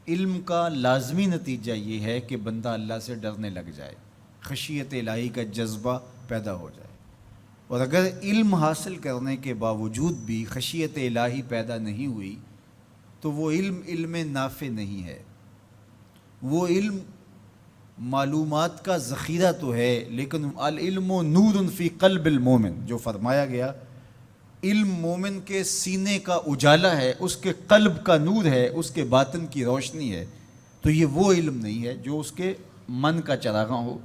علم کا لازمی نتیجہ یہ ہے کہ بندہ اللہ سے ڈرنے لگ جائے، خشیت الہی کا جذبہ پیدا ہو جائے۔ اور اگر علم حاصل کرنے کے باوجود بھی خشیت الہی پیدا نہیں ہوئی تو وہ علم نافع نہیں ہے۔ وہ علم معلومات کا ذخیرہ تو ہے، لیکن العلم نور فی قلب المومن، جو فرمایا گیا علم مومن کے سینے کا اجالا ہے، اس کے قلب کا نور ہے، اس کے باطن کی روشنی ہے۔ تو یہ وہ علم نہیں ہے جو اس کے من کا چراغاں ہو،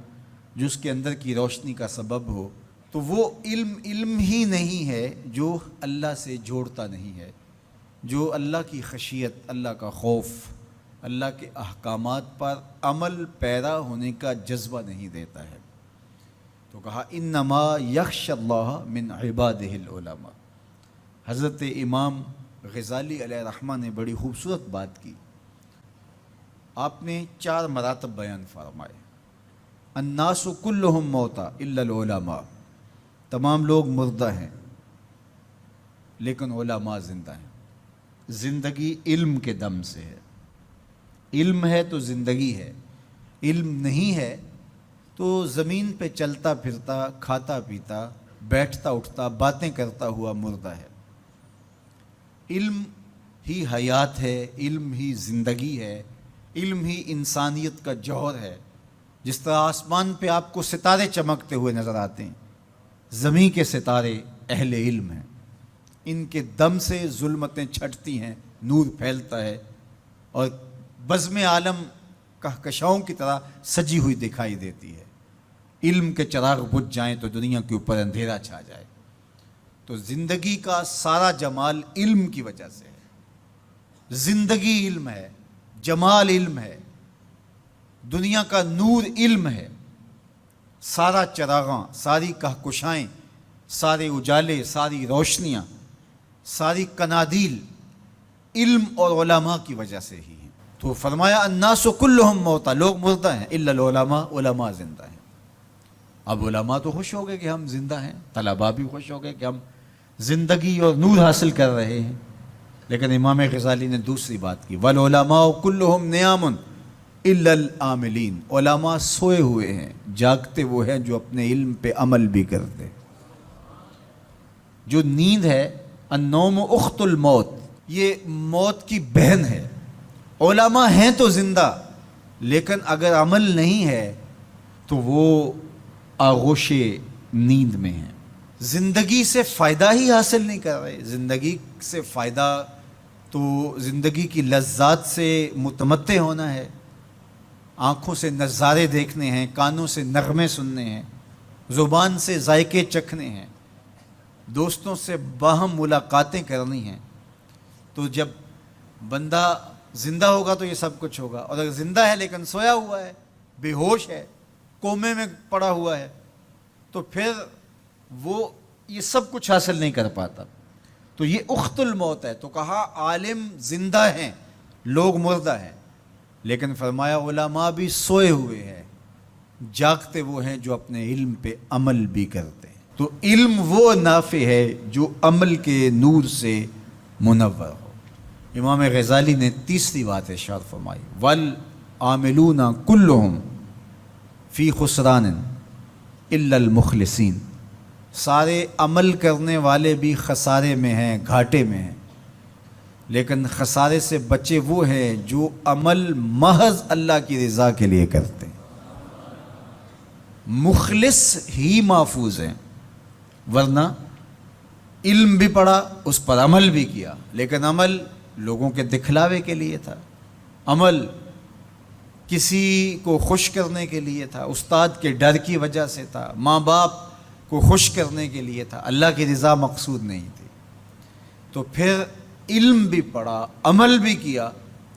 جو اس کے اندر کی روشنی کا سبب ہو۔ تو وہ علم ہی نہیں ہے جو اللہ سے جوڑتا نہیں ہے، جو اللہ کی خشیت، اللہ کا خوف، اللہ کے احکامات پر عمل پیرا ہونے کا جذبہ نہیں دیتا ہے۔ تو کہا انما یخشی اللہ من عبادہ العلماء۔ حضرت امام غزالی علیہ رحمہ نے بڑی خوبصورت بات کی۔ آپ نے 4 مراتب بیان فرمائے۔ الناس کلہم موتا الا العلماء، تمام لوگ مردہ ہیں لیکن علماء زندہ ہیں۔ زندگی علم کے دم سے ہے، علم ہے تو زندگی ہے، علم نہیں ہے تو زمین پہ چلتا پھرتا، کھاتا پیتا، بیٹھتا اٹھتا، باتیں کرتا ہوا مردہ ہے۔ علم ہی حیات ہے، علم ہی زندگی ہے، علم ہی انسانیت کا جوہر ہے۔ جس طرح آسمان پہ آپ کو ستارے چمکتے ہوئے نظر آتے ہیں، زمین کے ستارے اہل علم ہیں، ان کے دم سے ظلمتیں چھٹتی ہیں، نور پھیلتا ہے اور بزم عالم کہکشاؤں کی طرح سجی ہوئی دکھائی دیتی ہے۔ علم کے چراغ بجھ جائیں تو دنیا کے اوپر اندھیرا چھا جائے۔ تو زندگی کا سارا جمال علم کی وجہ سے ہے۔ زندگی علم ہے، جمال علم ہے، دنیا کا نور علم ہے۔ سارا چراغاں، ساری کہکشائیں، سارے اجالے، ساری روشنیاں، ساری کنادیل علم اور علماء کی وجہ سے ہی ہیں۔ تو فرمایا الناس کلہم موتا، لوگ مردہ ہیں الا العلماء، علماء زندہ ہیں۔ اب علماء تو خوش ہو گئے کہ ہم زندہ ہیں، طلباء بھی خوش ہو گئے کہ ہم زندگی اور نور حاصل کر رہے ہیں۔ لیکن امام غزالی نے دوسری بات کی، والعلماء کلہم نیام الا العاملین، علماء سوئے ہوئے ہیں، جاگتے وہ ہیں جو اپنے علم پہ عمل بھی کرتے۔ جو نیند ہے، النوم اخت الموت، یہ موت کی بہن ہے۔ علماء ہیں تو زندہ، لیکن اگر عمل نہیں ہے تو وہ آغوش نیند میں ہیں، زندگی سے فائدہ ہی حاصل نہیں کر رہے۔ زندگی سے فائدہ تو زندگی کی لذات سے متمتع ہونا ہے، آنکھوں سے نظارے دیکھنے ہیں، کانوں سے نغمے سننے ہیں، زبان سے ذائقے چکھنے ہیں، دوستوں سے باہم ملاقاتیں کرنی ہیں۔ تو جب بندہ زندہ ہوگا تو یہ سب کچھ ہوگا، اور اگر زندہ ہے لیکن سویا ہوا ہے، بے ہوش ہے، کومے میں پڑا ہوا ہے، تو پھر وہ یہ سب کچھ حاصل نہیں کر پاتا۔ تو یہ اخت الموت ہے۔ تو کہا عالم زندہ ہیں، لوگ مردہ ہیں، لیکن فرمایا علماء بھی سوئے ہوئے ہیں، جاگتے وہ ہیں جو اپنے علم پہ عمل بھی کرتے ہیں۔ تو علم وہ نافع ہے جو عمل کے نور سے منور ہو۔ امام غزالی نے تیسری بات ارشاد فرمائی، والعاملون کلہم فی خسران الا المخلصین، سارے عمل کرنے والے بھی خسارے میں ہیں، گھاٹے میں ہیں، لیکن خسارے سے بچے وہ ہیں جو عمل محض اللہ کی رضا کے لیے کرتے ہیں۔ مخلص ہی محفوظ ہیں، ورنہ علم بھی پڑھا، اس پر عمل بھی کیا، لیکن عمل لوگوں کے دکھلاوے کے لیے تھا، عمل کسی کو خوش کرنے کے لیے تھا، استاد کے ڈر کی وجہ سے تھا، ماں باپ کو خوش کرنے کے لیے تھا، اللہ کی رضا مقصود نہیں تھی۔ تو پھر علم بھی پڑھا، عمل بھی کیا،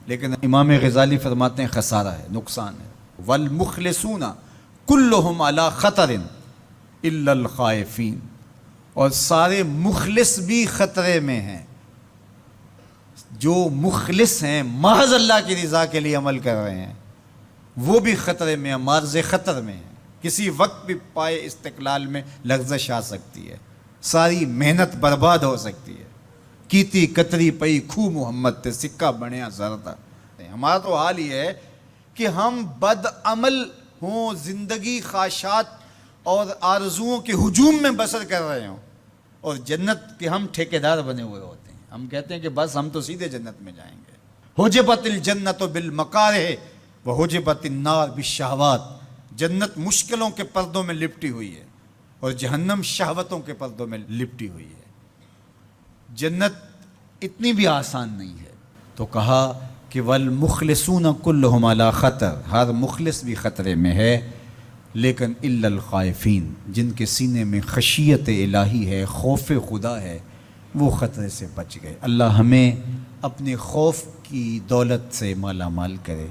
لیکن امام غزالی فرماتے ہیں خسارہ ہے، نقصان ہے۔ والمخلصون کلہم علی خطر الا الخائفین، اور سارے مخلص بھی خطرے میں ہیں۔ جو مخلص ہیں، محض اللہ کی رضا کے لیے عمل کر رہے ہیں، وہ بھی خطرے میں ہیں، معرض خطر میں ہیں۔ کسی وقت بھی پائے استقلال میں لغزش آ سکتی ہے، ساری محنت برباد ہو سکتی ہے۔ کیتی کتری پئی کھو محمد تے سکہ بنیا زردہ۔ ہمارا تو حال یہ ہے کہ ہم بد عمل ہوں، زندگی خواہشات اور آرزوؤں کے ہجوم میں بسر کر رہے ہوں، اور جنت کے ہم ٹھیکیدار بنے ہوئے ہوتے ہیں. ہم کہتے ہیں کہ بس ہم تو سیدھے جنت میں جائیں گے. حجبت الجنت بالمکارہ وحجبت النار بالشہوات. جنت مشکلوں کے پردوں میں لپٹی ہوئی ہے اور جہنم شہوتوں کے پردوں میں لپٹی ہوئی ہے. جنت اتنی بھی آسان نہیں ہے. تو کہا کہ والمخلصون کلہم علی خطر، ہر مخلص بھی خطرے میں ہے، لیکن الا الخائفین، جن کے سینے میں خشیت الہی ہے، خوف خدا ہے، وہ خطرے سے بچ گئے. اللہ ہمیں اپنے خوف کی دولت سے مالا مال کرے.